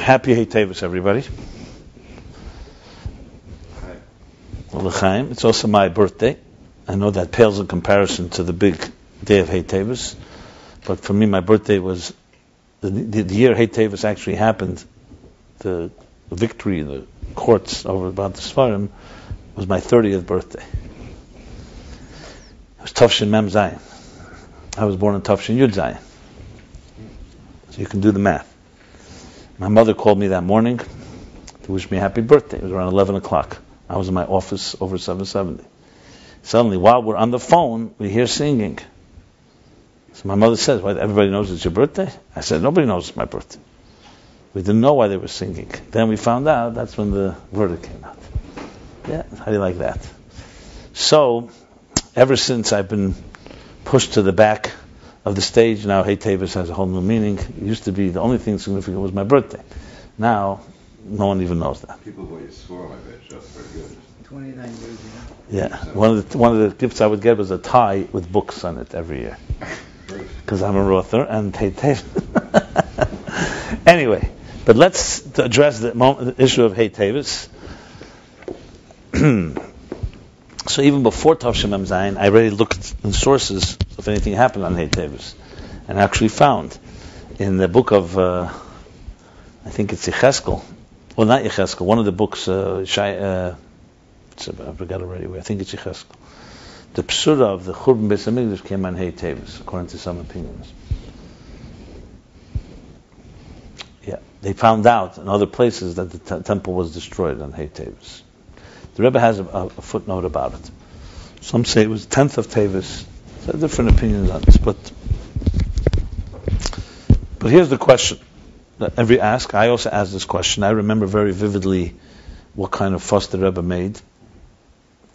Happy Hay Tevis, everybody. L'chaim. It's also my birthday. I know that pales in comparison to the big day of Hay Tevis, but for me, my birthday was the year Hay Tevis actually happened. The victory in the courts over about the Sfarim was my 30th birthday. It was Tafshin Mem Zayin. I was born in Tafshin Yud Zayin. So you can do the math. My mother called me that morning to wish me a happy birthday. It was around 11 o'clock. I was in my office over 770. Suddenly, while we're on the phone, we hear singing. So my mother says, "What, everybody knows it's your birthday?" I said, "Nobody knows it's my birthday." We didn't know why they were singing. Then we found out that's when the verdict came out. Yeah, how do you like that? So, ever since I've been pushed to the back of the stage, now Hay Tevis has a whole new meaning. It used to be the only thing significant was my birthday. Now, no one even knows that. People who you swore, I bet, just very good. 29 years, Yeah, one of the gifts I would get was a tie with books on it every year. Because I'm a Rother and Hay Tevis. Anyway, but let's address the issue of Hay Tevis. So even before Tafshin Mem Zayin, I already looked in sources if anything happened on Hay Tevis, and actually found in the book of, I think it's Yecheskel, well not Yecheskel, one of the books, I forgot already, I think it's Yecheskel. The Psura of the Churban Beis HaMikdash came on Hay Tevis, according to some opinions. Yeah, they found out in other places that the temple was destroyed on Hay Tevis. The Rebbe has a footnote about it. Some say it was 10th of Tevis. There are different opinions on this, but here's the question that every ask. I also asked this question. I remember very vividly what kind of fuss the Rebbe made.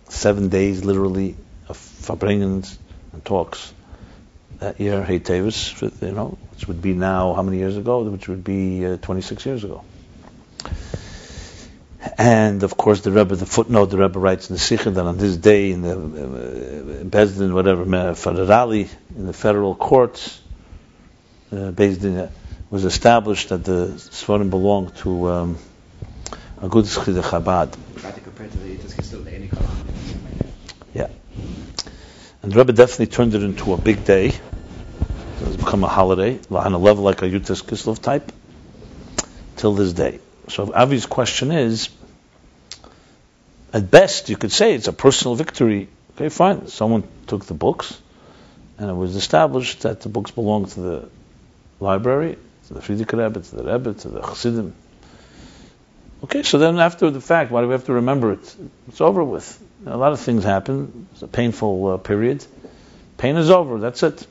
7 days, literally, of Farbrengens and talks that year, Hay Tevis, which would be now, how many years ago? Which would be 26 years ago. And of course, the footnote, the Rebbe writes in the Sikha that on this day in the Bezdin, whatever, federally, in the federal courts, Bezdin was established that the Sfarim belonged to Agudas Chidei Chabad. Yeah. And the Rebbe definitely turned it into a big day. It's become a holiday, on a level like a Yutas Kislev type, till this day. So the obvious question is, at best you could say it's a personal victory. Okay, fine. Someone took the books, and it was established that the books belong to the library, to the Frierdiker Rebbe, to the Rebbe, to the Chassidim. Okay, so then after the fact, why do we have to remember it? It's over with. A lot of things happen. It's a painful period. Pain is over. That's it.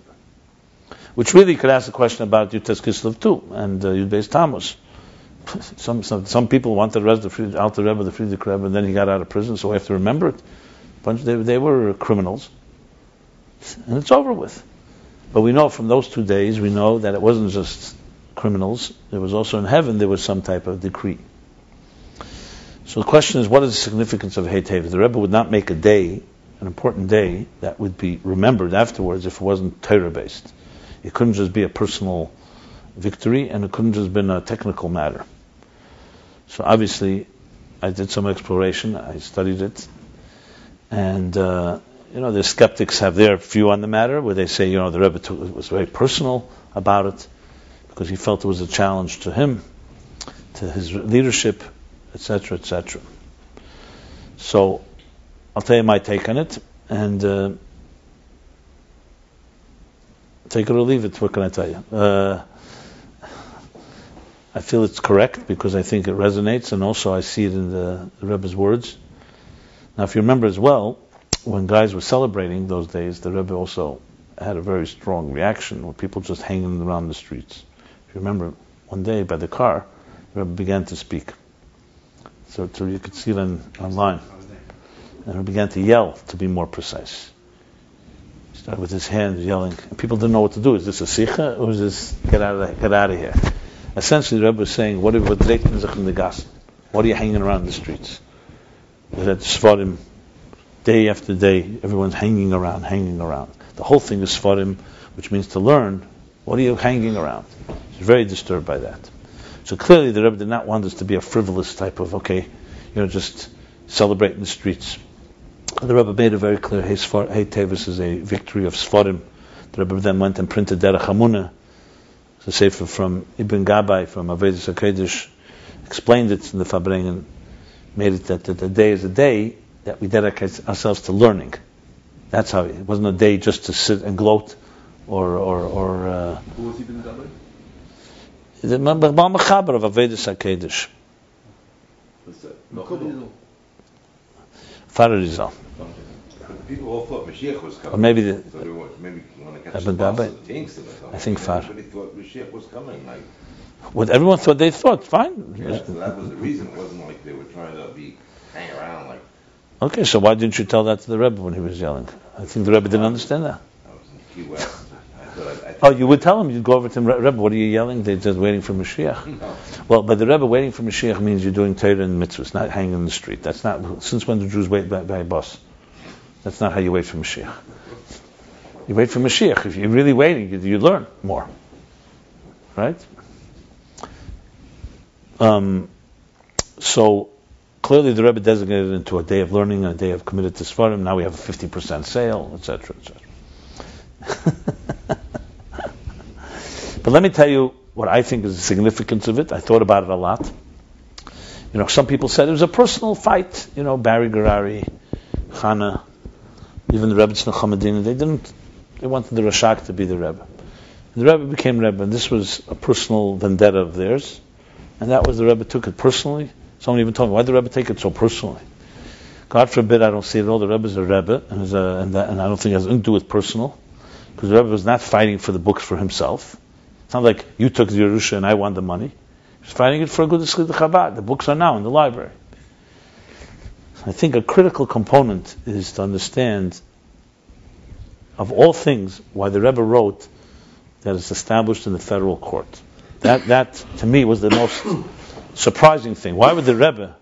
Which really could ask a question about Yutas Kislev too, and Yud Beis Tammuz. Some people wanted to arrest the Alter Rebbe, the Frierdiker Rebbe, and then he got out of prison, so we have to remember it. They were criminals. And it's over with. But we know from those 2 days, we know that it wasn't just criminals. There was also in heaven, there was some type of decree. So the question is, what is the significance of Hay Tevis? The Rebbe would not make a day, an important day, that would be remembered afterwards if it wasn't Torah-based. It couldn't just be a personal victory, and it couldn't just been a technical matter. So obviously, I did some exploration, I studied it, and the skeptics have their view on the matter, where they say, the Rebbe was very personal about it, because he felt it was a challenge to him, to his leadership, etc., etc. So, I'll tell you my take on it, and take it or leave it. What can I tell you? I feel it's correct because I think it resonates, and also I see it in the Rebbe's words. Now, if you remember as well, when guys were celebrating those days, the Rebbe also had a very strong reaction with people just hanging around the streets. If you remember, one day by the car, the Rebbe began to speak. So you could see it online. And he began to yell, to be more precise. He started with his hands yelling. And people didn't know what to do. Is this a sikha or is this get out of here? Essentially, the Rebbe was saying, what are you hanging around the streets? That Sfarim, day after day, everyone's hanging around. The whole thing is Sfarim, which means to learn. What are you hanging around? He's very disturbed by that. So clearly the Rebbe did not want this to be a frivolous type of, just celebrate in the streets. The Rebbe made it very clear, Hey Tevis is a victory of Sfarim. The Rebbe then went and printed Derech Hamunah. It's a sefer from Ibn Gabbai, from Avedis HaKodesh, explained it in the Farbrengen, made it that the day is a day that we dedicate ourselves to learning. That's how it wasn't a day just to sit and gloat or Who was Ibn Gabbai? The Baal Mechaber of Avedis HaKodesh. What's that? Farah Rizal. People all thought Mashiach was coming. Or maybe so they were, maybe you want to catch Ibn the bus Gabbai? of the Kingston or something. I think Far. Everybody thought Mashiach was coming. Like, What everyone thought, they thought, fine. yeah, so that was the reason. It wasn't like they were trying to hang around like. Okay, so why didn't you tell that to the Rebbe when he was yelling? I think the Rebbe didn't understand that. I was in Key West. I Oh, you would tell him, you'd go over to him, Rebbe, what are you yelling? They're just waiting for Mashiach. No. Well, but the Rebbe waiting for Mashiach means you're doing Torah and mitzvahs, not hanging in the street. That's not, since when do Jews wait by a bus? That's not how you wait for Mashiach. You wait for Mashiach. If you're really waiting, you learn more. Right? So, clearly the Rebbe designated it into a day of learning and a day of committed to Sfarim. Now we have a 50% sale, etc., etc. But let me tell you what I think is the significance of it. I thought about it a lot. Some people said it was a personal fight. Barry Garari, Chana, even the Rebbe Tzna Chamadina, they wanted the Rashak to be the Rebbe. And the Rebbe became Rebbe, and this was a personal vendetta of theirs. And that was the Rebbe took it personally. Someone even told me, why did the Rebbe take it so personally? God forbid I don't see it all. The Rebbe is a Rebbe, and I don't think it has anything to do with personal. Because the Rebbe was not fighting for the books for himself. It's not like you took the Yerusha and I won the money. He was fighting it for a good Schlitt Chabad. The books are now in the library. I think a critical component is to understand, of all things, why the Rebbe wrote that it's established in the federal court. That to me was the most surprising thing. Why would the Rebbe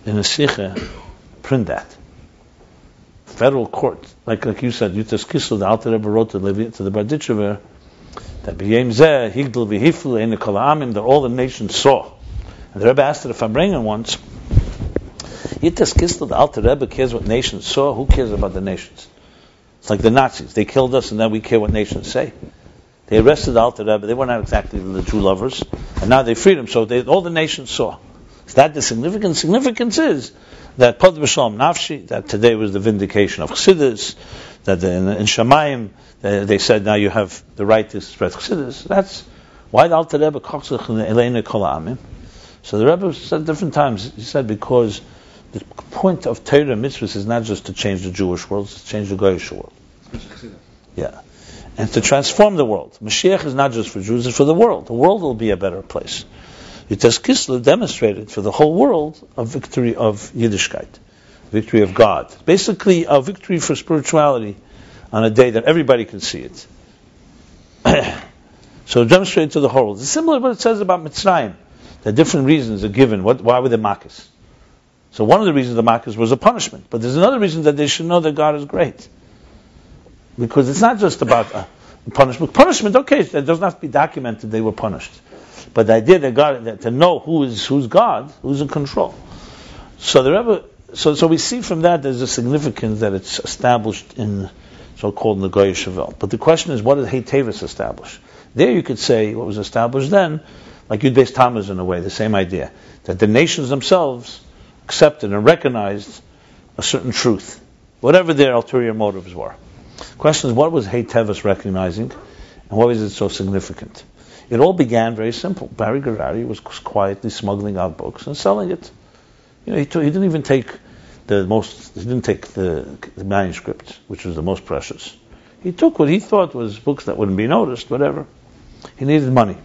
in a Sikha print that? Federal court, like you said, Yutas Kisel, the Alter Rebbe wrote to the Barditchever that B'yem Zeh Higdal V'Hiflu Ein Kol Ha'amim, that all the nations saw. And the Rebbe asked it if I'm bringing once. Yutas Kisel, the Alter Rebbe cares what nations saw. Who cares about the nations? It's like the Nazis. They killed us, and then we care what nations say. They arrested the Alter Rebbe. They were not exactly the Jew lovers, and now they freed him. So all the nations saw. Is that the significance? Significance is that Pod B'Shalom Nafshi, that today was the vindication of Chassidus, that in Shamayim they said now you have the right to spread Chassidus. That's why the Alter Rebbe kochzich Eleina Kol Ha'amim. So the Rebbe said different times. He said because the point of Torah mitzvahs is not just to change the Jewish world, it's to change the Goyish world. Yeah, and to transform the world. Mashiach is not just for Jews; it's for the world. The world will be a better place. Yutas Kislev demonstrated for the whole world a victory of Yiddishkeit, victory of God. Basically, a victory for spirituality on a day that everybody can see it. So demonstrated to the whole world. It's similar to what it says about Mitzrayim. The different reasons are given. Why were they makas? So one of the reasons the makas was a punishment. But there's another reason that they should know that God is great. Because it's not just about punishment. Punishment, okay, it doesn't have to be documented they were punished. But the idea that God, to know who's God, who's in control. So the Rebbe, so we see from that there's a significance that it's established in so-called Nagoya Shavel. But the question is, what did Hey Tevis establish? There you could say what was established then, like Yud Beis Tammuz in a way, the same idea. That the nations themselves accepted and recognized a certain truth, whatever their ulterior motives were. The question is, what was Hey Tevis recognizing, and why was it so significant? It all began very simple. Barry Garari was quietly smuggling out books and selling it. He didn't even take the manuscript, which was the most precious. He took what he thought was books that wouldn't be noticed, whatever. He needed money.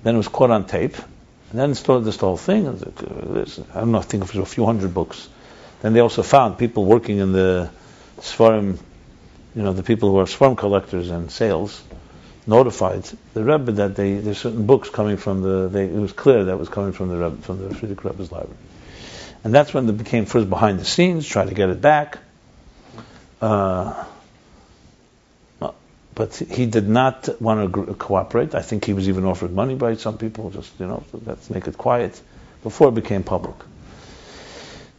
Then it was caught on tape, and then started this whole thing. I don't know, I think it was a few hundred books. Then they also found people working in the Sfarim, the people who are Sfarim collectors and sales, notified the Rebbe that there's certain books coming from it was clear that was coming from the Rebbe, from the Frierdiker Rebbe's library. And that's when they became first behind the scenes, try to get it back. But but he did not want to cooperate. I think he was even offered money by some people, just, let's make it quiet, before it became public.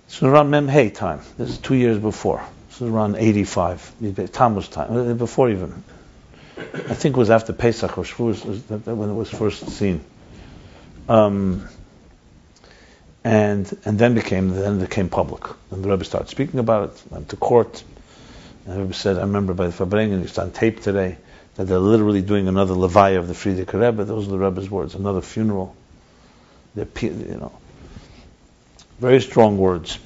So around Mem Hay time, this is 2 years before. This is around 85, Tammuz time, before even. I think it was after Pesach or Shavuos when it was first seen. And then it became public. And the Rebbe started speaking about it, went to court. And the Rebbe said, I remember by the Fabrengen, it's on tape today, that they're literally doing another Levaya of the Frierdiker Rebbe. Those are the Rebbe's words, another funeral. They're, very strong words.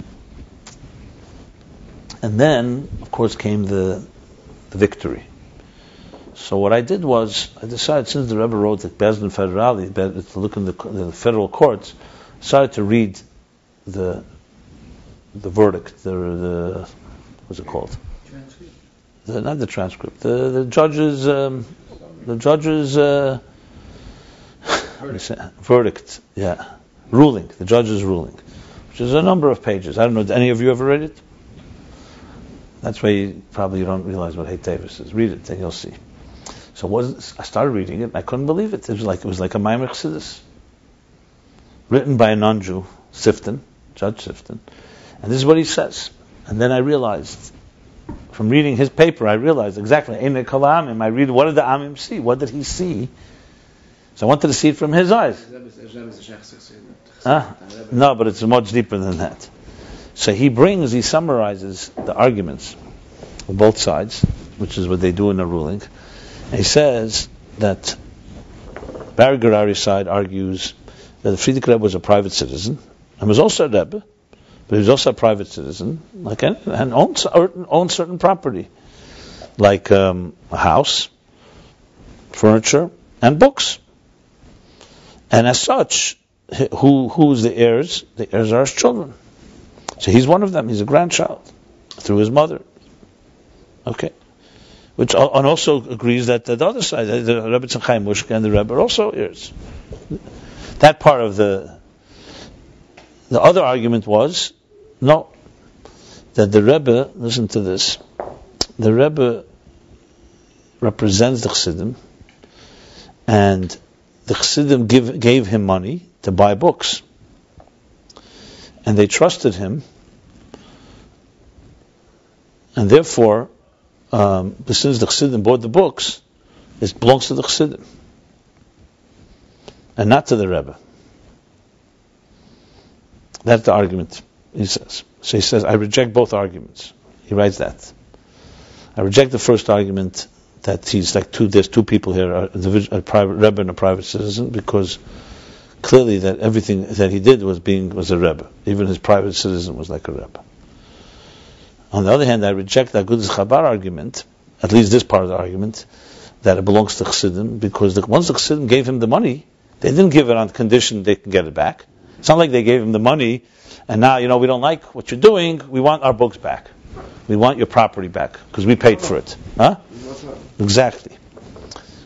And then, of course, came the victory. So what I did was, I decided, since the Rebbe wrote that Bezdin Federali, to look in the federal courts, I decided to read the verdict, the what's it called? Transcript. Not the transcript. The judge's verdict. Yeah, ruling. The judge's ruling, which is a number of pages. I don't know. Did any of you ever read it? That's why you don't realize what Hey Tavis is. Read it, and you'll see. So I started reading it, and I couldn't believe it. It was like a Maimer Chassidus, written by a non-Jew, Sifton, Judge Sifton. And this is what he says. And then I realized, from reading his paper, I realized exactly, I read, what did the Amim see? What did he see? So I wanted to see it from his eyes. No, but it's much deeper than that. So he summarizes the arguments of both sides, which is what they do in the ruling. And he says that Bar Gerari's side argues that the Frierdiker Rebbe was a private citizen, and was also a Rebbe, but he was also a private citizen, and owned certain property, like a house, furniture, and books. And as such, who's the heirs? The heirs are his children. So he's one of them. He's a grandchild through his mother. Okay. And also agrees that the other side, the Rebbe Tzemach Chaim Mushke and the Rebbe are also heirs. That part of the other argument was, no, that the Rebbe, listen to this, the Rebbe represents the Chassidim, and the Chassidim gave him money to buy books. And they trusted him, and therefore, since the Chassidim bought the books, it belongs to the Chassidim, and not to the Rebbe. That's the argument, he says. So he says, I reject both arguments. He writes that. I reject the first argument that there's two people here, a private Rebbe and a private citizen, because clearly that everything that he did was a Rebbe. Even his private citizen was like a Rebbe. On the other hand, I reject the Agudas Chabar argument, at least this part of the argument, that it belongs to Chassidim, because once the Chassidim gave him the money, they didn't give it on condition they can get it back. It's not like they gave him the money, and now, we don't like what you're doing, we want our books back. We want your property back, because we paid for it. Huh? Exactly.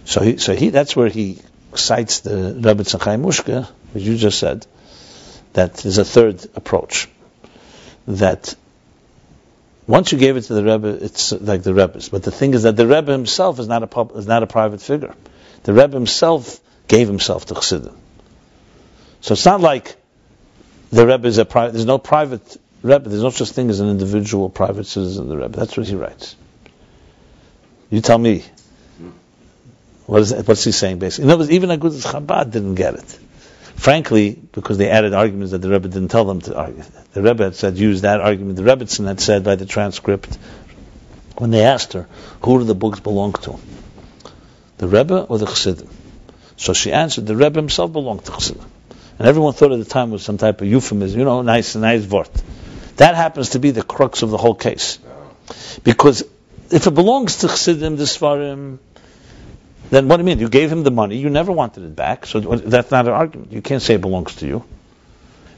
So that's where he cites the Rebbe Tzemach Chaim Mushke, as you just said, that there's a third approach. That once you gave it to the Rebbe, it's like the Rebbe's. But the thing is that the Rebbe himself is not a private figure. The Rebbe himself gave himself to Chassidim. So it's not like the Rebbe is there's no private Rebbe, there's no such thing as an individual private citizen of the Rebbe. That's what he writes. You tell me. What's he saying basically? In other words, even Agudas Chabad didn't get it. Frankly, because they added arguments that the Rebbe didn't tell them to argue. The Rebbe had said, use that argument. The Rebbetzin had said by the transcript, when they asked her, who do the books belong to? The Rebbe or the Chassidim? So she answered, the Rebbe himself belonged to Chassidim. And everyone thought at the time was some type of euphemism, nice word. That happens to be the crux of the whole case. Because if it belongs to Chassidim, the Sfarim, then what do you mean? You gave him the money, you never wanted it back, so that's not an argument. You can't say it belongs to you.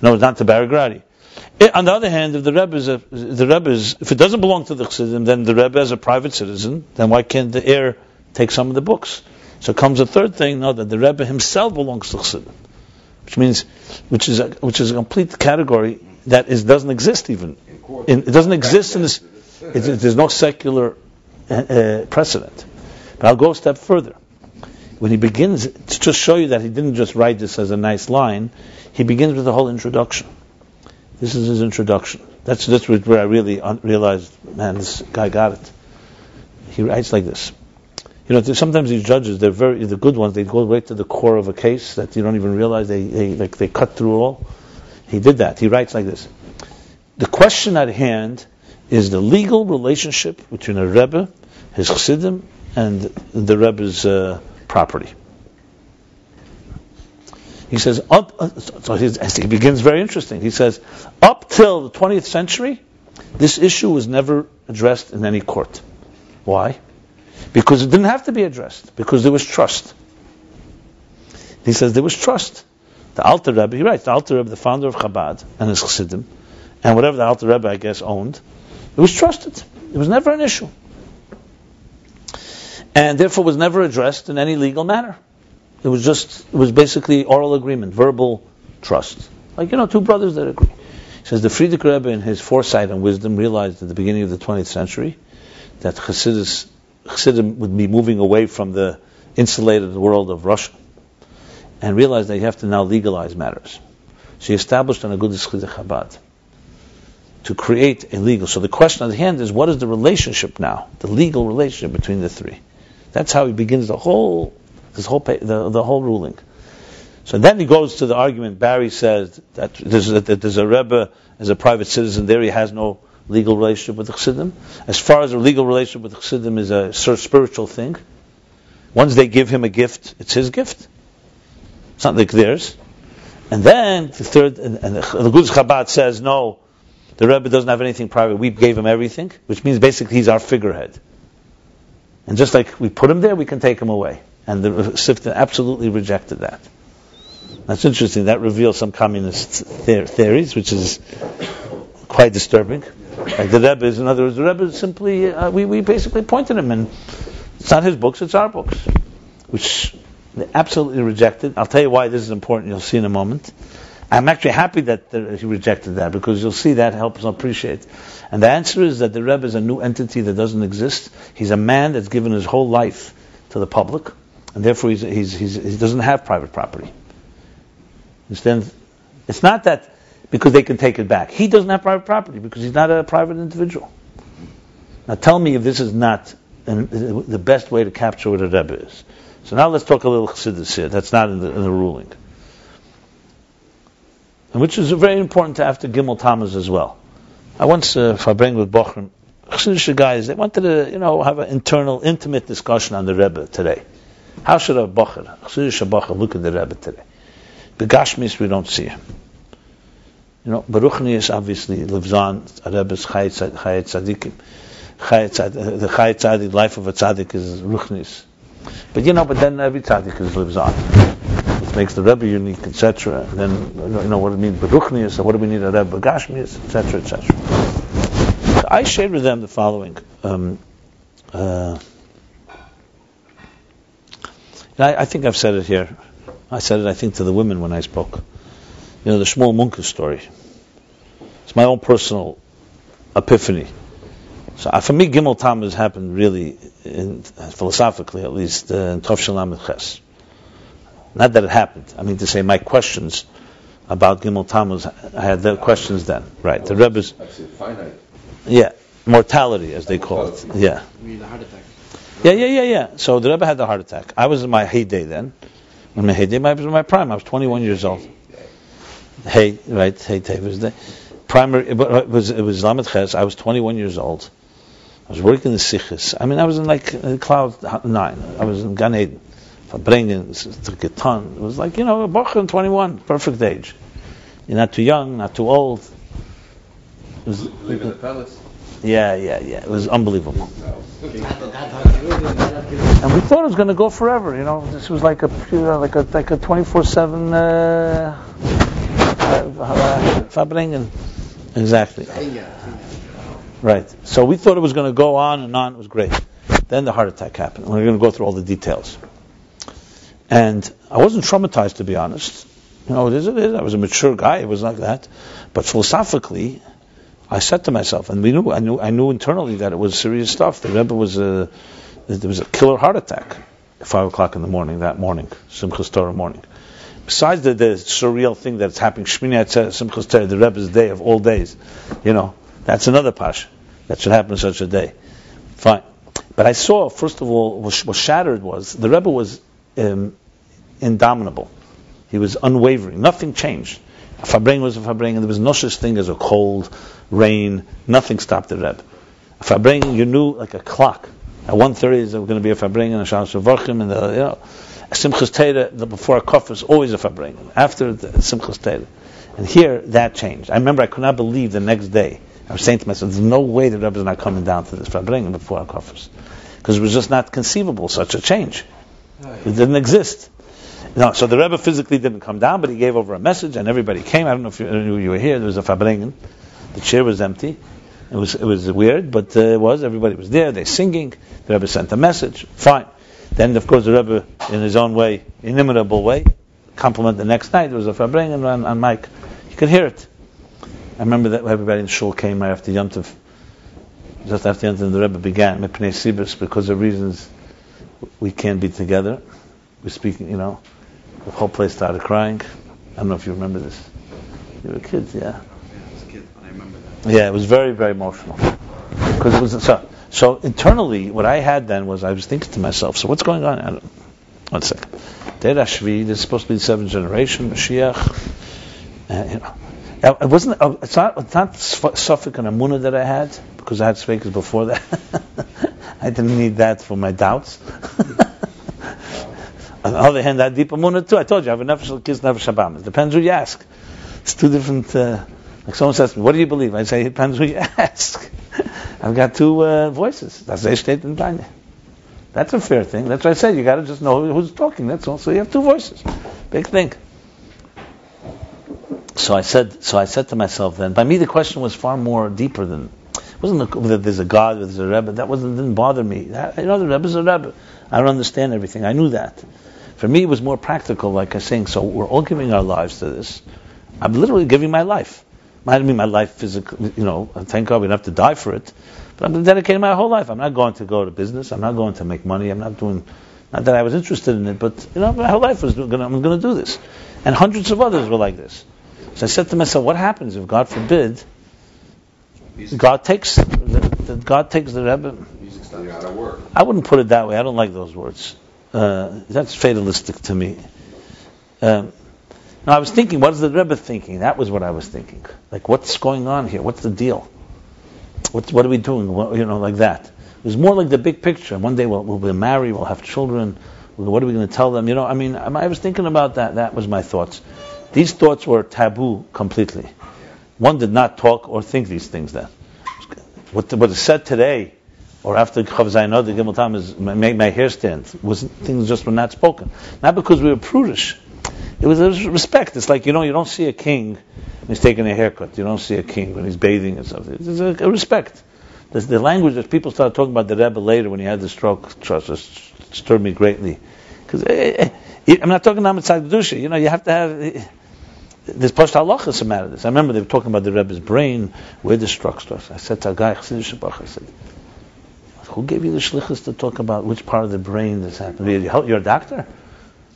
No, it's not to Bar Gerari. On the other hand, if if it doesn't belong to the Chassidim, then the Rebbe as a private citizen, then why can't the heir take some of the books? So comes a third thing, that the Rebbe himself belongs to Chassidim, which is a complete category that doesn't exist even. It doesn't exist in this. There's no secular precedent. But I'll go a step further. When he begins, to just show you that he didn't just write this as a nice line, he begins with the whole introduction. This is his introduction. That's where I really realized, man, this guy got it. He writes like this. Sometimes these judges, the good ones, they go right to the core of a case that you don't even realize they cut through it all. He did that. He writes like this. The question at hand is the legal relationship between a Rebbe, his Chassidim, and the Rebbe's property. He says, he begins very interesting. He says, up till the 20th century, this issue was never addressed in any court. Why? Because it didn't have to be addressed, because there was trust. He says there was trust. The Alter Rebbe, he writes, the Alter Rebbe, the founder of Chabad, and his Chassidim, and whatever the Alter Rebbe, I guess, owned, it was trusted. It was never an issue. And therefore was never addressed in any legal manner. It was basically oral agreement, verbal trust. Like, two brothers that agree. He says the Frierdiker Rebbe, in his foresight and wisdom, realized at the beginning of the 20th century that Chassidim would be moving away from the insulated world of Russia, and realized that you have to now legalize matters. So he established an Agudas Chidei Chabad to create a legal. So the question at hand is, what is the relationship now, the legal relationship between the three? That's how he begins the whole ruling. So then he goes to the argument. Barry says that there's a Rebbe as a private citizen there. He has no legal relationship with the Chassidim. As far as a legal relationship with the Chassidim is a spiritual thing. Once they give him a gift, it's his gift. It's not like theirs. And then the third, and the Agudas Chabad says, no, the Rebbe doesn't have anything private. We gave him everything, which means basically he's our figurehead. And just like we put him there, we can take him away. And the Sifta absolutely rejected that. That's interesting. That reveals some communist theories, which is quite disturbing. Like the Rebbe is, in other words, the Rebbe is simply, we basically pointed him, and it's not his books, it's our books, which they absolutely rejected. I'll tell you why this is important, you'll see in a moment. I'm actually happy that he rejected that, because you'll see that helps appreciate. And the answer is that the Rebbe is a new entity that doesn't exist. He's a man that's given his whole life to the public, and therefore he doesn't have private property. Understand? It's not that because they can take it back. He doesn't have private property because he's not a private individual. Now tell me if this is not the best way to capture what a Rebbe is. So now let's talk a little Chassidus here. That's not in the ruling. And which is very important to after Gimel Tammuz as well. I once Fabring with Bochum, Chassidish guys, they wanted to have an internal, intimate discussion on the Rebbe today. How should a Bocher, Chassidish Bocher, look at the Rebbe today? Begashmis, we don't see him. Baruchnius obviously lives on. A Rebbe's Chayet Tzadikim. The Chayet Tzadik, life of a Tzadik is Ruchnius. But then every Tzadik lives on. Which makes the Rebbe unique, etc. Then, what it means Baruchnius, what do we need a Rebbe Begashmis, etc., etc. So I shared with them the following. I think I've said it here. I said it, I think, to the women when I spoke. The Shmuel Munkus story. It's my own personal epiphany. So for me, Gimel Tammuz happened really, philosophically at least, in Tov Shel Lamed Ches. Not that it happened. I mean to say my questions about Gimel Tammuz, I had the questions then. Right. The Rebbe's... Actually, finite. Yeah. Mortality, as they call it. Yeah. You mean the heart attack? Yeah. So the Rebbe had the heart attack. I was in my heyday then. In my heyday, I was in my prime. I was 21 years old. Hey was the primary. It was Lamed Ches. I was 21 years old. I was working in the Sichos. I mean, I was in cloud 9. I was in Gan Eden. Bringing took a ton. It was like a Bocher 21, perfect age. You're not too young, not too old. It was Live in the palace. Yeah. It was unbelievable. And we thought it was going to go forever. This was like a 24/7 Fabringen. Exactly. Right. So we thought it was going to go on and on. It was great. Then the heart attack happened. We're going to go through all the details. And I wasn't traumatized, to be honest. It is. I was a mature guy. It was like that. But philosophically, I said to myself, and I knew internally that it was serious stuff. The Rebbe was there was a killer heart attack at 5 o'clock in the morning, that morning, Simchas Torah morning. Besides the surreal thing that's happening, Shmini Atzeret, Simchas Torah, the Rebbe's day of all days, that's another pash that should happen on such a day. Fine. But I saw, first of all, what shattered was, the Rebbe was indomitable. He was unwavering. Nothing changed. A farbrengen was a farbrengen, and there was no such thing as a cold, rain, nothing stopped the Rebbe. A farbrengen, you knew like a clock. At 1:30 is going to be a farbrengen, a Shalos V'Vorchim, and a Simchas Torah before a kofar is always a farbrengen. After the Simchas Torah, and here that changed. I remember I could not believe the next day. I was saying to myself, "There's no way the Rebbe is not coming down to this farbrengen before a kofar, because it was just not conceivable such a change. It didn't exist." No, so the Rebbe physically didn't come down, but he gave over a message, and everybody came. I don't know if you were here. There was a farbrengen. The chair was empty. It was weird, but everybody was there. They singing. The Rebbe sent a message. Fine. Then, of course, the Rebbe, in his own way, inimitable way, compliment the next night. There was a farbrengen on mic. You could hear it. I remember that everybody in shul came right after Yom Tov. Just after Yom Tov, the Rebbe began Mipnei Sibus, because of reasons we can't be together. We're speaking, the whole place started crying. I don't know if you remember this. You were kids, yeah. I was a kid, but I remember that. Yeah, it was very, very emotional. Because it was so internally, what I had then was I was thinking to myself, so what's going on? One second. Deir Hashvi, this is supposed to be the seventh generation, Mashiach. It wasn't. It's not Suffolk and Amunah that I had, because I had Sveikas before that. I didn't need that for my doubts. On the other hand, I had deep Amunah too. I told you, I have a Nefesh Kiss, Nefesh Habam. It depends who you ask. It's two different. Like someone says to me, "What do you believe?" I say, "It depends who you ask." I've got two voices. That's Eshteit and Tanya. That's a fair thing. That's what I said. You got to just know who's talking. That's all. So you have two voices. Big thing. So I said to myself then. By me, the question was far more deeper than. It wasn't whether there's a God, whether there's a Rebbe. That didn't bother me. The Rebbe's a Rebbe. I don't understand everything. I knew that. For me, it was more practical. Like I was saying, so we're all giving our lives to this. I'm literally giving my life. Might mean my life physically, thank God we don't have to die for it. But I'm dedicating my whole life. I'm not going to go to business. I'm not going to make money. Not that I was interested in it, but my whole life I'm going to do this. And hundreds of others were like this. So I said to myself, what happens if, God forbid, God takes the Rebbe? Music's not out of work. I wouldn't put it that way. I don't like those words. That's fatalistic to me. No, I was thinking, what is the Rebbe thinking? That was what I was thinking. Like, what's going on here? What's the deal? What are we doing? Like that. It was more like the big picture. One day we'll be married, we'll have children. What are we going to tell them? I was thinking about that. That was my thoughts. These thoughts were taboo completely. One did not talk or think these things then. What is said today, or after Chav Zayin Od, the Gimel Tam is make my hair stand. Things just were not spoken. Not because we were prudish. It was a respect. It's like, you don't see a king when he's taking a haircut. You don't see a king when he's bathing and something. It's a respect. The language that people started talking about the Rebbe later when he had the stroke just stirred me greatly. Because I'm not talking about Mitzad Kedusha. You have to have... There's Pashta Halachas a matter of this. I remember they were talking about the Rebbe's brain, where the stroke starts. I said to a guy, I said, who gave you the shlichus to talk about which part of the brain this happened? You're a doctor?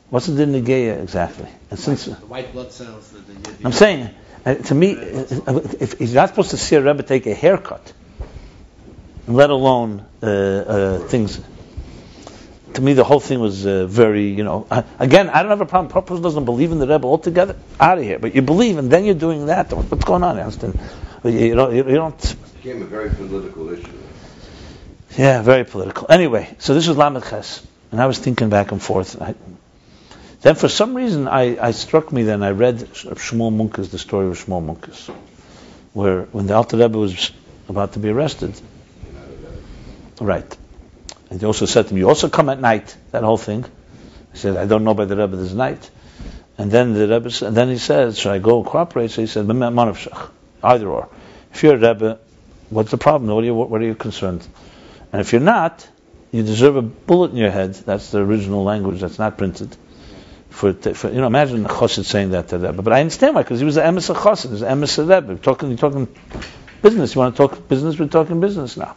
What's the Negeya exactly? And since the white blood cells. I'm saying, to me, if you're not supposed to see a Rebbe take a haircut, let alone things. To me, the whole thing was very, again, I don't have a problem. A person doesn't believe in the Rebbe altogether, out of here. But you believe, and then you're doing that. What's going on, Anston? You don't. It became a very political issue. Yeah, very political. Anyway, so this was Lamed Ches, and I was thinking back and forth. Then, for some reason, I struck me. Then I read Shmuel Munkus, the story of Shmuel Munkus, where when the Alter Rebbe was about to be arrested, right. And he also said to me, "You also come at night." That whole thing. He said, "I don't know by the Rebbe this night." And then the Rebbe, and then he says, "Should I go cooperate?" So he said, "Either or. If you're a Rebbe, what's the problem? What are you concerned? And if you're not, you deserve a bullet in your head." That's the original language. That's not printed. Imagine the Chassid saying that to the Rebbe. But I understand why, because he was the emes of Chassid, he was the emes of Rebbe. You're talking business. You want to talk business? We're talking business now.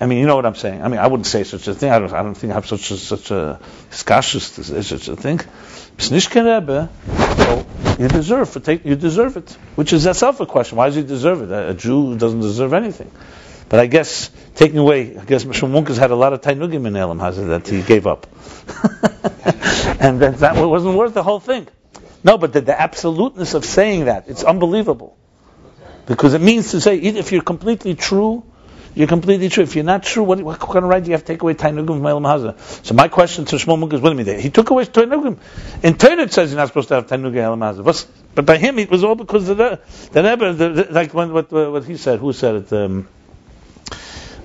I mean, you know what I'm saying. I mean, I wouldn't say such a thing. I don't think I have such a skashus to say such a thing. P'snishken Rebbe, so you deserve it. Which is itself a question. Why does he deserve it? A Jew doesn't deserve anything. But I guess taking away, Shmuel Munkus had a lot of tainugim in Elam Hazeh that he gave up, and that wasn't worth the whole thing. No, but the absoluteness of saying that, it's unbelievable, because it means to say if you're completely true. You're completely true. If you're not true, what kind of right do you have to take away Tainugim from Elam Hazeh? So my question to Shmuel Munkus is, what do you mean? He took away Tainugim. In Torah it says you're not supposed to have Tainugim Elam Hazeh. But by him it was all because of the Rebbe, like what he said. Who said it?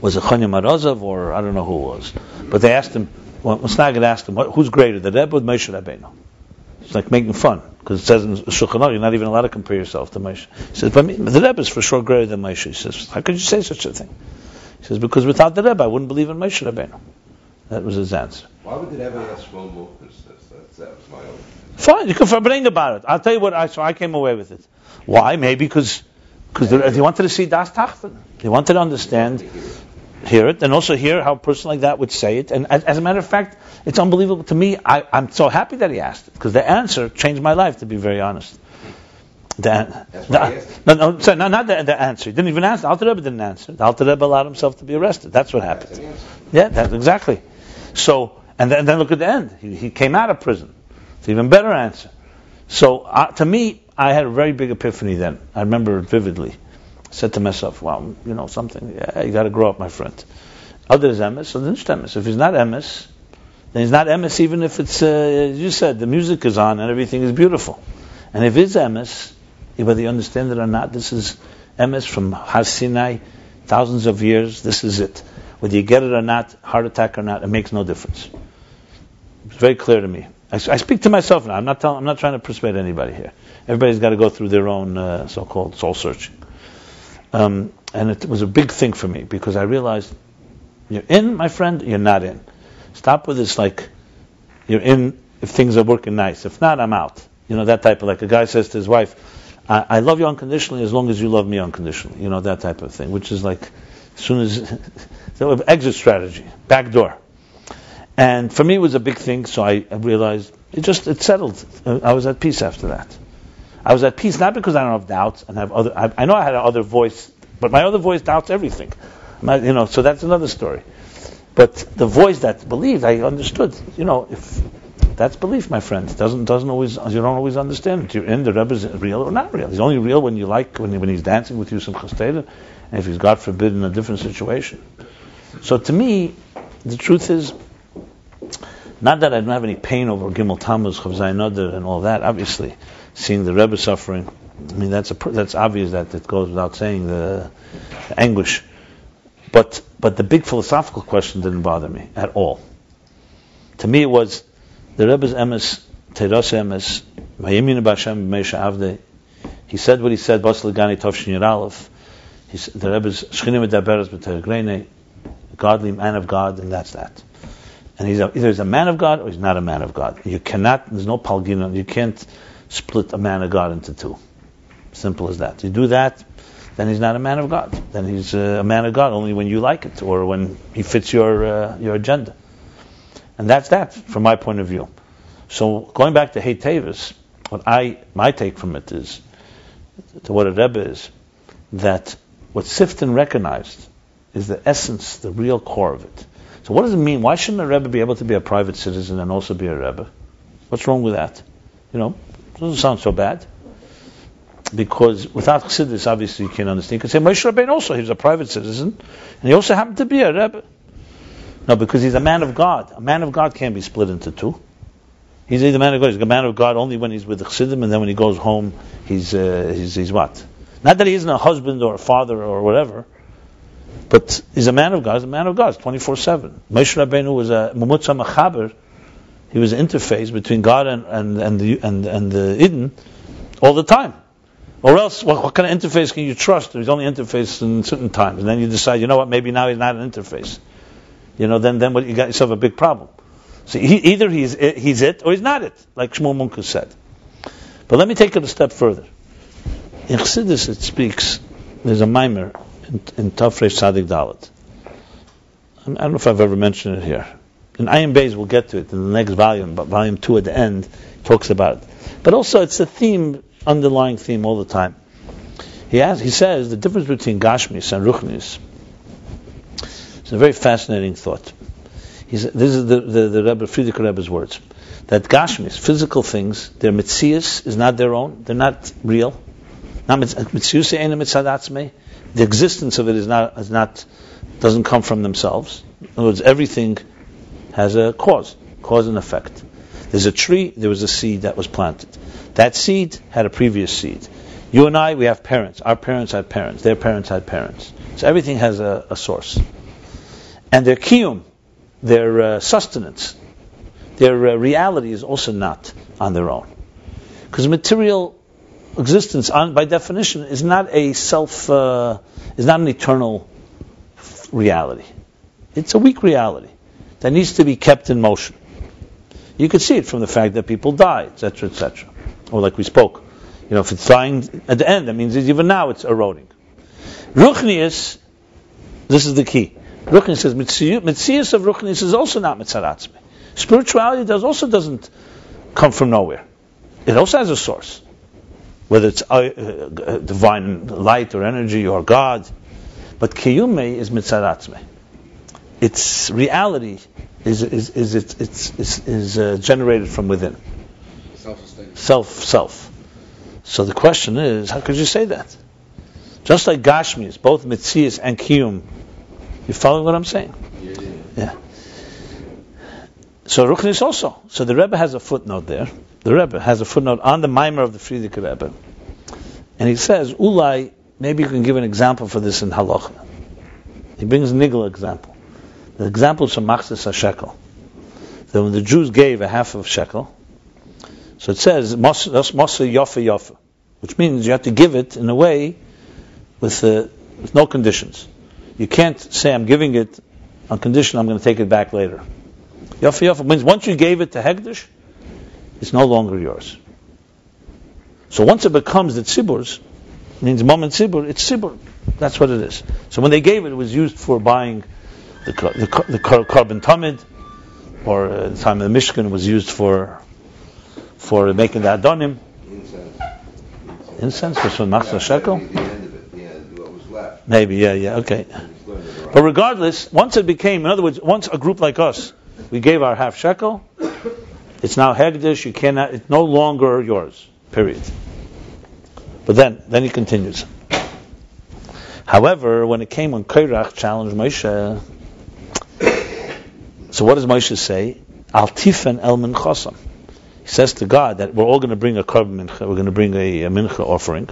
Was it Chanya Marazov or I don't know who it was. But they asked him, Snagid asked him, who's greater, the Rebbe or Moshe Rabbeinu? It's like making fun. Because it says in Shulchan Aruch, you're not even allowed to compare yourself to Moshe. He says, but the Rebbe is for sure greater than Moshe. He says, how could you say such a thing? He says, because without the Rebbe, I wouldn't believe in Moshe Rabbeinu. That was his answer. Why would the Rebbe ask Shmuel Munkus this? That was my own. Fine, you can bring about it. I'll tell you what, I came away with it. Why? Maybe because they wanted to see Das Tachten. They wanted to understand, hear it, and also hear how a person like that would say it. And as a matter of fact, it's unbelievable to me. I'm so happy that he asked it, because the answer changed my life, to be very honest. Not the answer. He didn't even answer. The Alter Rebbe didn't answer. The Alter Rebbe allowed himself to be arrested. That's what happened. Yeah, that's exactly. So, and then look at the end. He came out of prison. It's an even better answer. So, to me, I had a very big epiphany then. I remember it vividly. I said to myself, well, something. Yeah, you got to grow up, my friend. Other is emes, so then emes. If he's not emes, then he's not emes, even if it's, as you said, the music is on and everything is beautiful. And if it's emes, whether you understand it or not, this is emes from Har Sinai, thousands of years, this is it. Whether you get it or not, heart attack or not, it makes no difference. It's very clear to me. I speak to myself now. I'm not trying to persuade anybody here. Everybody's got to go through their own so-called soul searching. And it was a big thing for me, because I realized, you're in, my friend, you're not in. Stop with this, like, you're in if things are working nice. If not, I'm out. That type of, like a guy says to his wife, I love you unconditionally as long as you love me unconditionally. That type of thing, which is like, as soon as, exit strategy, back door. And for me it was a big thing, so I realized, it settled. I was at peace after that. I was at peace not because I don't have doubts, and I know I had another voice, but my other voice doubts everything. So that's another story. But the voice that believed, I understood, if that's belief, my friend. It doesn't always, you don't always understand it. You're in, the Rebbe is real or not real. He's only real when you like, when he's dancing with you some chasteda, and if he's, God forbid, in a different situation. So to me, the truth is, not that I don't have any pain over Gimel Tammuz, Chav Zayin Adar, and all that. Obviously, seeing the Rebbe suffering, I mean, that's obvious, that it goes without saying, the anguish. But the big philosophical question didn't bother me at all. To me, it was the Rebbe's emes, Teiras emes, Vayemin b'Hashem b'Meisha Avdei. He said what he said, Bas Legani Tovshin Yer Aleph. The Rebbe's Shchinim Medaberes B'Tergrene, godly man of God, and that's that. And either he's a man of God or he's not a man of God. You cannot, there's no palgina, you can't split a man of God into two. Simple as that. You do that, then he's not a man of God. Then he's a man of God only when you like it, or when he fits your agenda. And that's that, from my point of view. So, going back to Hey Tevis, my take from it is, to what a Rebbe is, that what Sifton recognized is the essence, the real core of it. So what does it mean? Why shouldn't a Rebbe be able to be a private citizen and also be a Rebbe? What's wrong with that? It doesn't sound so bad. Because without Chassidus, obviously you can't understand. You can say Moshe Rabbeinu also, he was a private citizen, and he also happened to be a Rebbe. No, because he's a man of God. A man of God can't be split into two. He's either a man of God. He's a man of God only when he's with the Chassidim, and then when he goes home, he's what? Not that he isn't a husband or a father or whatever, but he's a man of God. He's a man of God. It's 24/7. Moshe Rabbeinu was a Mumutza Machaber. He was an interface between God and the Eden all the time. Or else, what kind of interface can you trust? There's only interface in certain times, and then you decide, maybe now he's not an interface. Then what, you got yourself a big problem. So either he's it or he's not it, like Shmuel Munkus said. But let me take it a step further. In Chassidus it speaks, there's a mimer in Tafresh Tzadik Dalet. I don't know if I've ever mentioned it here. In Ayin Beis, we'll get to it in the next volume, but volume 2 at the end talks about it. But also, it's a theme, underlying theme all the time. He says the difference between Gashmis and Ruchnis. It's a very fascinating thought. This is the Rebbe, Friedrich Rebbe's words. That Gashmis, physical things, their mitzias is not their own. They're not real. The existence of it doesn't come from themselves. In other words, everything has a cause and effect. There's a tree, there was a seed that was planted. That seed had a previous seed. You and I, we have parents. Our parents had parents. Their parents had parents. So everything has a source. And their kiyum, their sustenance, their reality is also not on their own. Because material existence, by definition, is not is not an eternal reality. It's a weak reality that needs to be kept in motion. You can see it from the fact that people die, etc., etc. Or like we spoke, if it's dying at the end, that means even now it's eroding. Ruchnius, this is the key. Ruchnius says, Mitzias of Ruchnius is also not Mitzaratzme. Spirituality also doesn't come from nowhere. It also has a source. Whether it's divine light or energy or God. But Kiyume is Mitzaratzme. Its reality is generated from within. Self-sustaining. Self. So the question is, how could you say that? Just like Gashmis, both Mitzias and Kiyum. You follow what I'm saying? Yeah. So Ruchnis also. So the Rebbe has a footnote there. The Rebbe has a footnote on the Maimer of the Friedrich Rebbe. And he says, Ulai, maybe you can give an example for this in Halacha. He brings a Nigla example. The example is from Machzis HaShekel. That when the Jews gave a half of shekel, so it says, Masa Yofa Yofa, which means you have to give it in a way with no conditions. You can't say, I'm giving it on condition I'm going to take it back later. Yofa Yofa means once you gave it to Hegdish, it's no longer yours. So once it becomes the Tzibur's, means Mom and Tzibur, it's Tzibur. That's what it is. So when they gave it, it was used for buying the carbon tamid, or at the time of the Mishkan, was used for making the Adonim. Incense was from Machzor Shekel? The end of it, what was left. Maybe, yeah, okay. But regardless, once it became, in other words, once a group like us, we gave our half shekel, it's now Hegdish, it's no longer yours, period. But then he continues. However, when Korach challenged Moshe, so what does Moshe say? Al tifen el minchasam. He says to God that we're all going to bring a korban mincha, we're going to bring a mincha offering,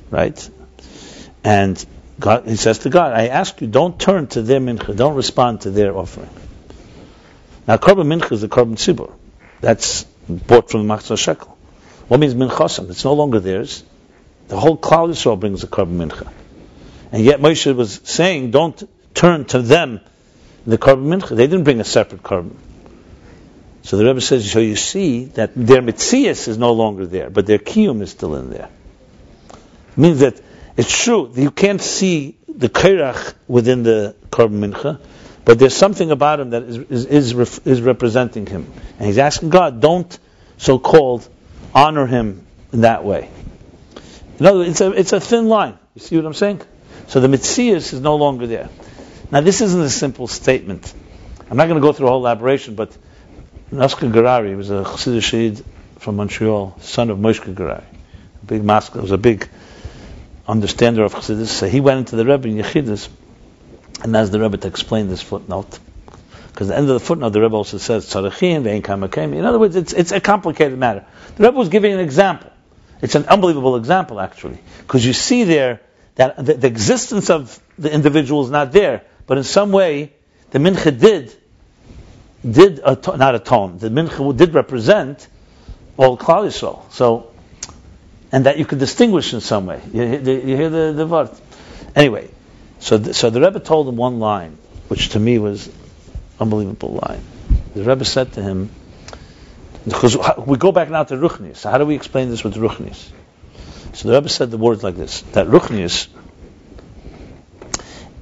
right? And God, he says to God, I ask you, don't turn to their mincha, don't respond to their offering. Now, korban mincha is the korban tzibur. That's bought from the Machzor Shekel. What means minchasam? It's no longer theirs. The whole Klal Yisrael brings a korban mincha. And yet Moshe was saying, don't turn to them the korban mincha. They didn't bring a separate korban. So the Rebbe says, so you see that their mitzias is no longer there, but their kiyum is still in there. It means that it's true that you can't see the Korach within the korban mincha, but there's something about him that is representing him. And he's asking God, don't so-called honor him in that way. In other words, it's a thin line. You see what I'm saying? So the mitzias is no longer there. Now this isn't a simple statement. I'm not going to go through a whole elaboration, but Naska Gerari was a Chassidish Shid from Montreal, son of Moshe Gerari, a big master, was a big understander of Chassidus. So he went into the Rebbe in Yechidus and asked the Rebbe to explain this footnote. Because at the end of the footnote, the Rebbe also says Tzarechim ve'en kamakim. In other words, it's a complicated matter. The Rebbe was giving an example. It's an unbelievable example, actually, because you see there that the existence of the individual is not there, but in some way the mincha did not atone. The mincha did represent all Klal Yisrael. So, and that you could distinguish in some way. You hear the word. Anyway, so the Rebbe told him one line, which to me was unbelievable line. The Rebbe said to him, because we go back now to Ruchnius. So how do we explain this with Ruchnius? So the Rebbe said the words like this: that Ruchnius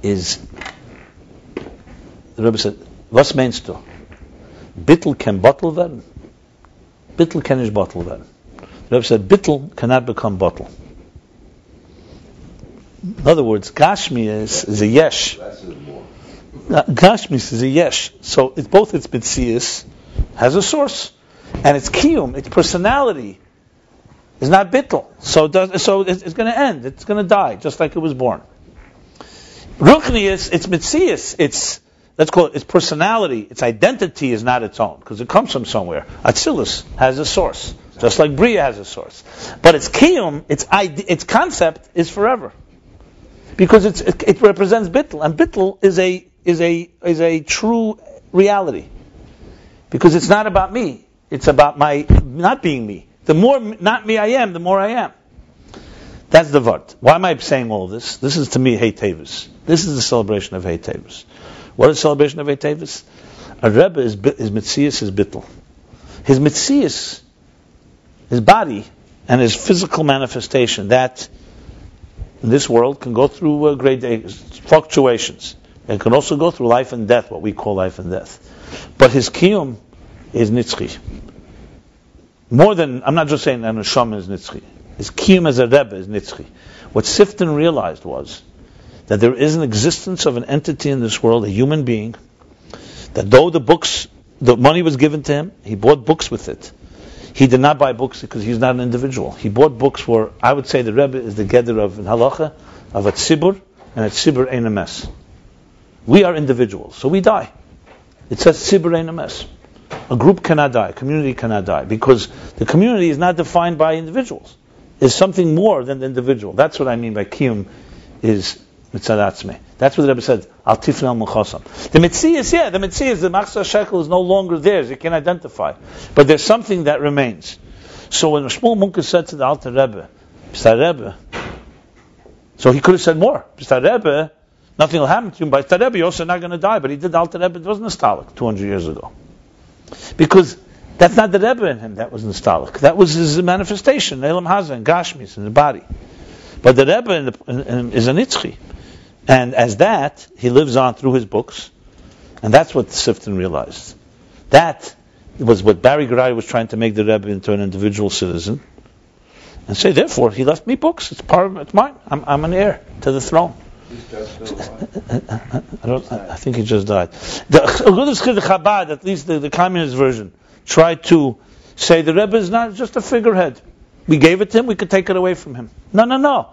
is The Rebbe said, "Was meinst du? Bittel can bottle werden? Bittel kann nicht bottle werden." The Rebbe said, "Bittel cannot become bottle." In other words, Gashmi is a yesh. That's more. Gashmis is a yesh. So it's both its mitzias has a source, and its kiyum, its personality, is not bittul. So it's going to end. It's going to die, just like it was born. Ruchnius, its mitzias, let's call it its personality, its identity is not its own because it comes from somewhere. Atzilus has a source, just like Bria has a source. But its kiyum, its concept is forever. Because it represents bittul, and bittul is a true reality. Because it's not about me; it's about my not being me. The more not me I am, the more I am. That's the vart. Why am I saying all this? This is to me Hey Tevis. This is the celebration of Hey Tevis. What is the celebration of Hey Tevis? A Rebbe his mitzias is bittul. His mitzias, his body, and his physical manifestation that in this world can go through great fluctuations. It can also go through life and death, what we call life and death. But his kiyum is nitzchi. More than, I'm not just saying that neshama is nitzchi. His kiyum as a Rebbe is nitzchi. What Sifton realized was that there is an existence of an entity in this world, a human being, that though the money was given to him, he bought books with it. He did not buy books because he's not an individual. He bought books for, I would say the Rebbe is the gather of halacha, of a tzibur, and a tzibur ein a mess. We are individuals, so we die. It says tzibur ein a mess. A group cannot die, a community cannot die, because the community is not defined by individuals. It's something more than the individual. That's what I mean by kiyum is mitzadatzme. That's what the Rebbe said, al tifnei al muchasam. The mitzias, the machzor shekel is no longer theirs, you can identify. But there's something that remains. So when Shmuel Munker said to the Alter Rebbe, P'star Rebbe, so he could have said more. P'star Rebbe, nothing will happen to him. But P'star Rebbe, you're also not going to die. But he did Alter Rebbe, it wasn't nostalgic 200 years ago. Because that's not the Rebbe in him that was nostalgic. That was his manifestation, Elam Hazan, Gashmis, in the body. But the Rebbe is a nitzchi. And as that, he lives on through his books. And that's what Sifton realized. That was what Barry Garai was trying to make the Rebbe into an individual citizen. And say, therefore, he left me books. It's mine. I'm an heir to the throne. I think he just died. The Chabad, at least the communist version, tried to say the Rebbe is not just a figurehead. We gave it to him, we could take it away from him. No.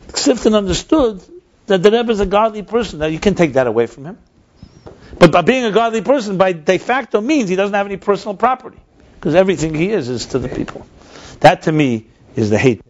Sifton understood that the Rebbe is a godly person. Now you can take that away from him. But by being a godly person, by de facto means he doesn't have any personal property. Because everything he is to the people. That to me is the hate.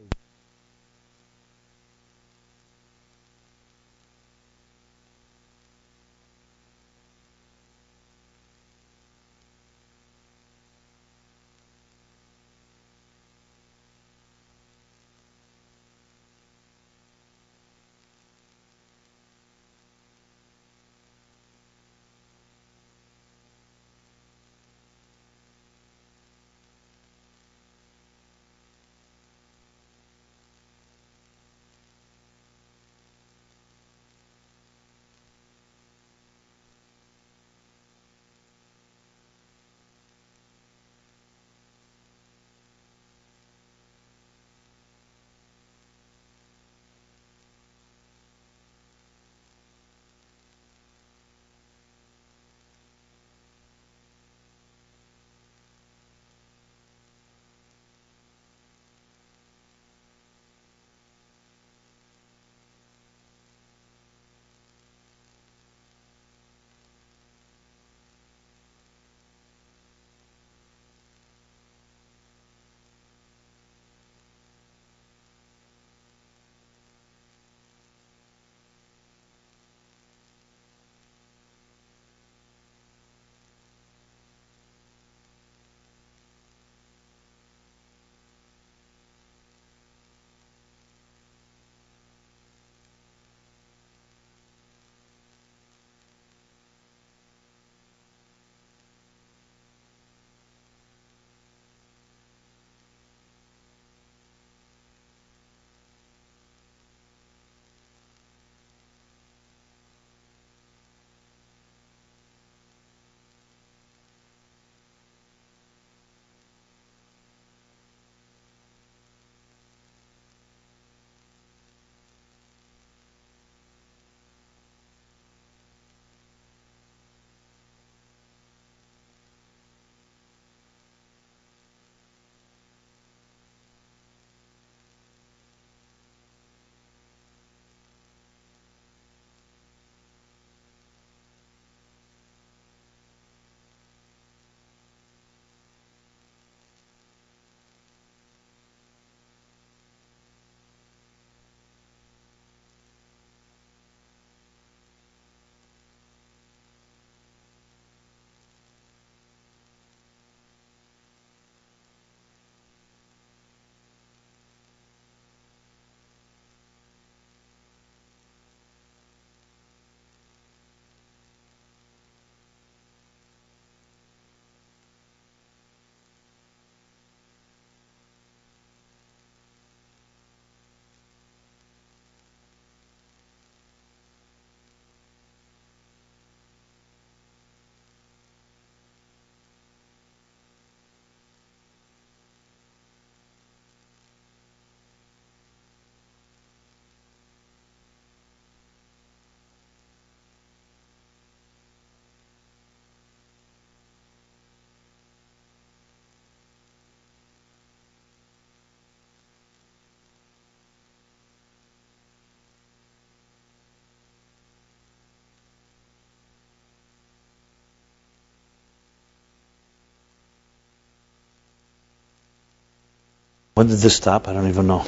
When did this stop? I don't even know.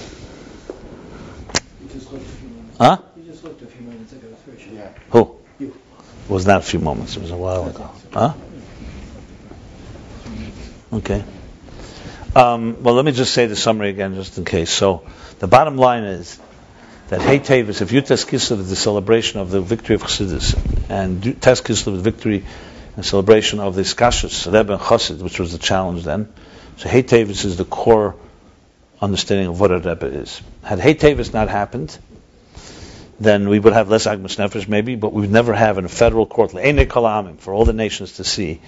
You just looked a few moments. Huh? You just looked a few moments ago. It's very short. Yeah. Who? You. It was not a few moments. It was a while ago. Huh? Okay. Well, let me just say the summary again, just in case. So, the bottom line is that Hey Tevis, if Yutes Kislev is the celebration of the victory of Chassidus, and Tes Kislev is victory and celebration of the Skashus, Rebbe and Chassid, which was the challenge then. So Hey Tevis is the core understanding of what a Rebbe is. Had Hey Tevis not happened, then we would have less Agmas Nefesh maybe, but we would never have in a federal court, Le'enei Kol Ha'amim, for all the nations to see,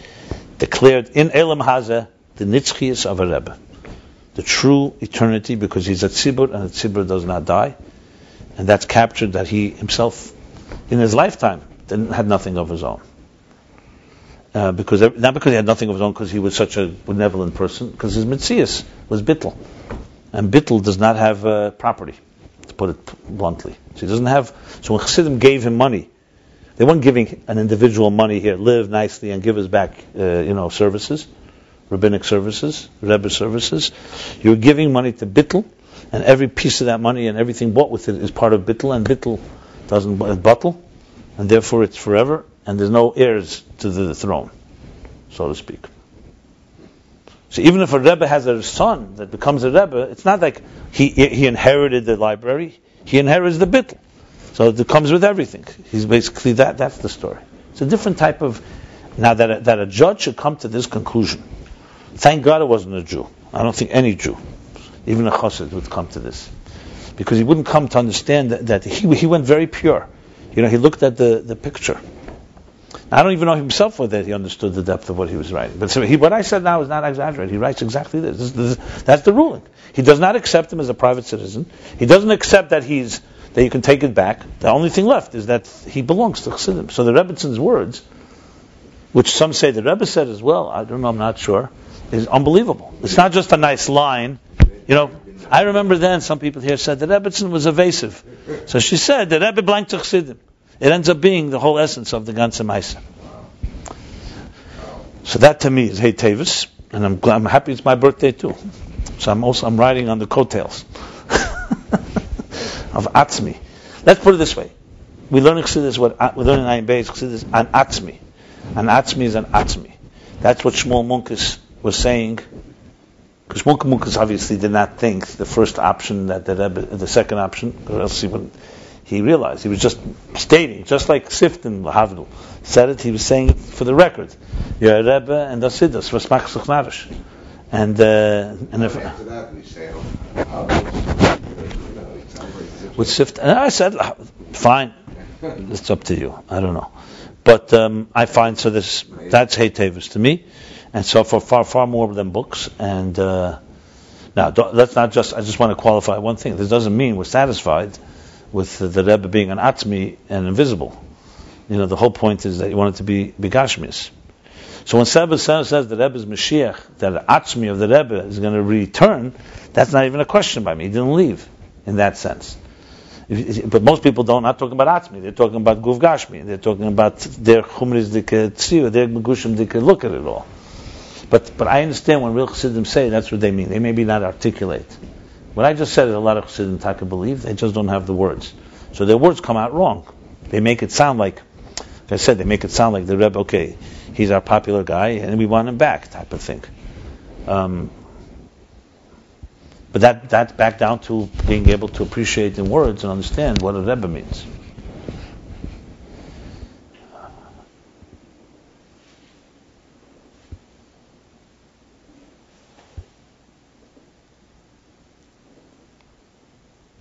declared in Elam Hazeh the Nitzchias of a Rebbe, the true eternity, because he's a tzibur, and a tzibur does not die, and that's captured that he himself, in his lifetime, had nothing of his own. Not because he had nothing of his own, because he was such a benevolent person, because his Metzias was Bittul, and Bittul does not have property, to put it bluntly. So he doesn't have. So when Chassidim gave him money, they weren't giving an individual money here, live nicely and give us back, services. Rabbinic services, Rebbe services. You're giving money to Bittul, and every piece of that money and everything bought with it is part of Bittul, and Bittul doesn't buttle, and therefore it's forever, and there's no heirs to the throne, so to speak. So even if a Rebbe has a son that becomes a Rebbe, it's not like he inherited the library, he inherits the Bittul. So it comes with everything. He's basically that's the story. It's a different type of, now that a judge should come to this conclusion. Thank God it wasn't a Jew. I don't think any Jew, even a Chassid, would come to this, because he wouldn't come to understand that he went very pure. He looked at the picture. I don't even know himself whether he understood the depth of what he was writing. But what I said now is not exaggerated. He writes exactly this. That's the ruling. He does not accept him as a private citizen. He doesn't accept that you can take it back. The only thing left is that he belongs to Chassidim. So the Rebbitzin's words, which some say the Rebbe said as well, I don't know, I'm not sure, is unbelievable. It's not just a nice line. I remember then some people here said that Rebbitzin was evasive. So she said that Rebbe blank to Chassidim. It ends up being the whole essence of the Ganze Maisa. So that to me is Hey Tevis, and I'm happy it's my birthday too. So I'm riding on the coattails of Atzmi. Let's put it this way: we learn Chassidus, we learn in Ayin Beis Chassidus an Atzmi. An Atzmi is an Atzmi. That's what Shmuel Munkus was saying. Because Shmuel Munkus obviously did not think the first option that the second option, or else he realized he was just stating, just like Sifton Havdil said it. He was saying it for the record. You're a Rebbe and that's it. That's Vasmach Suchnarish. And if after that we say, with Sifton, and I said, fine, it's up to you. I don't know, but I find that's Hey Tevis to me, and so for far more than books. And now let's not just. I just want to qualify one thing. This doesn't mean we're satisfied with the Rebbe being an Atzmi and invisible. The whole point is that you want it to be Gashmias. So when Seba says the Rebbe is Mashiach, that the Atzmi of the Rebbe is going to return, that's not even a question by me. He didn't leave in that sense. But most people not talking about Atzmi. They're talking about Guv Gashmi. They're talking about their Chumriz Dike Tziyu, their Megushim Dike look at it all. But I understand when real Chassidim say that's what they mean. They maybe not articulate. What I just said is a lot of Chassidim Taka believe, they just don't have the words. So their words come out wrong. They make it sound like the Rebbe, okay, he's our popular guy and we want him back, type of thing. But that's back down to being able to appreciate in words and understand what a Rebbe means.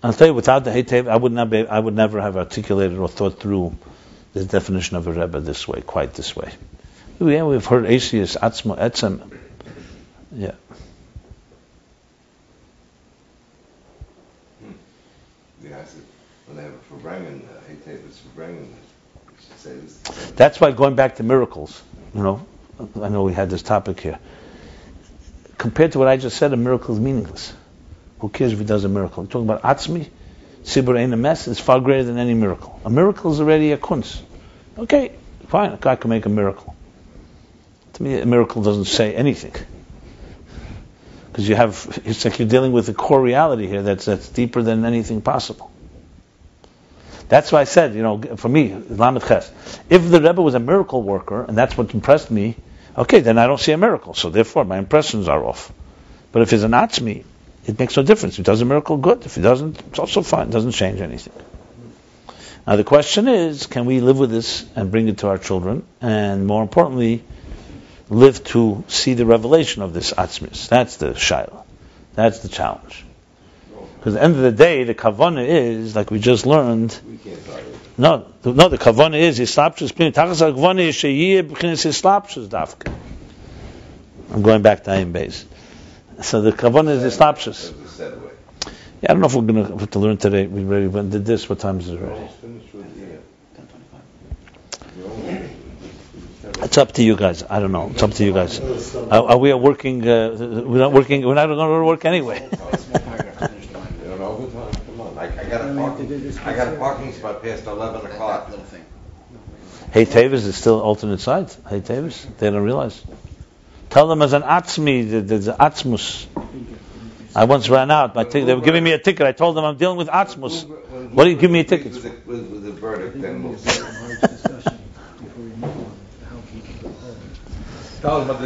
I'll tell you, without the Hey Tevis, I would never have articulated or thought through the definition of a Rebbe this way, quite this way. Yeah, we've heard Asius, Atzmo, Etzem. Yeah. When they have a Farbrengen, Hey Tevis Farbrengen, you should say this. That's why going back to miracles, I know we had this topic here. Compared to what I just said, a miracle is meaningless. Who cares if he does a miracle? We're talking about Atzmi, Sibur Ein Emes, is far greater than any miracle. A miracle is already a kunz. Okay, fine, a guy can make a miracle. To me, a miracle doesn't say anything. Because it's like you're dealing with a core reality here that's deeper than anything possible. That's why I said, for me, Lamed Ches, if the Rebbe was a miracle worker, and that's what impressed me, okay, then I don't see a miracle, so therefore my impressions are off. But if he's an Atzmi, it makes no difference. If he does a miracle, good. If he doesn't, it's also fine. It doesn't change anything. Now the question is, can we live with this and bring it to our children? And more importantly, live to see the revelation of this Atzmis. That's the Shaila. That's the challenge. Because at the end of the day, the Kavanah is, like we just learned, We can't talk about it. no, the Kavanah is, Yislapshus, Tachas HaKavanah is Sheyiyeh B'chinas Yislapshus Dafka. I'm going back to Ayin Beis. So the Kavanah is Yislapshus. That was a set away. Yeah, I don't know if we're going to have to learn today. We already did this. What time is it We're already? almost finished with the... 10:25. we're almost- It's up to you guys. I don't know. It's up to you guys. Are we working? We're not working. We're not going to work anyway. Small paragraph to finish the line. You don't overtime, come on. I got No, a we have to do this parking, I got a first. parking spot past 11 That o'clock. little thing. Hey Tavis is still alternate sides. Hey Tavis, they don't realize. Tell them as an atzmi, there's an atzmus. I once ran out. They were giving me a ticket. I told them I'm dealing with atzmus. What do you give me a ticket for? With the verdict, I think then we we'll need to see. have a large discussion before we move on, how people go home. I don't want to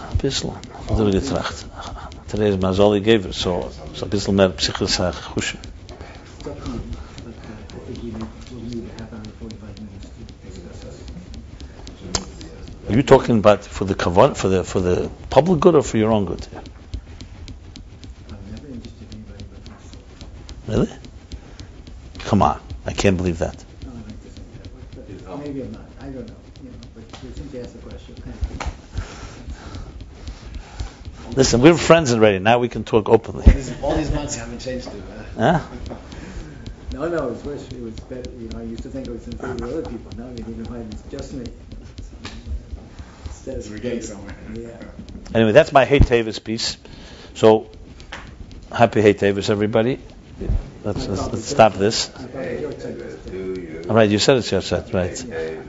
Ein bisschen. Oder getracht. Therese Mazzoli gave it, so ein bisschen mehr psychisch Chushim. It's up to you, but I think we'll need a half hour, 45 minutes to discuss this. Are you talking about for the kavan, for the public good or for your own good? I'm never interested in anybody but myself. Really? Come on, I can't believe that. No, I like to think that way, but maybe I'm not, I don't know, but you seem to ask the question. Listen, we're friends already. Now we can talk openly. All these months haven't changed it. Huh? No, it was worse, it was better, I used to think it was in favor of other people, now I think in mind it's just me. Instead of- We're getting somewhere. Yeah. Anyway, that's my Hey Tavis piece. So, happy Hey Tavis, everybody. Let's stop this. I thought it was your turn. Do you? All right, you said it's your set, right? Hey,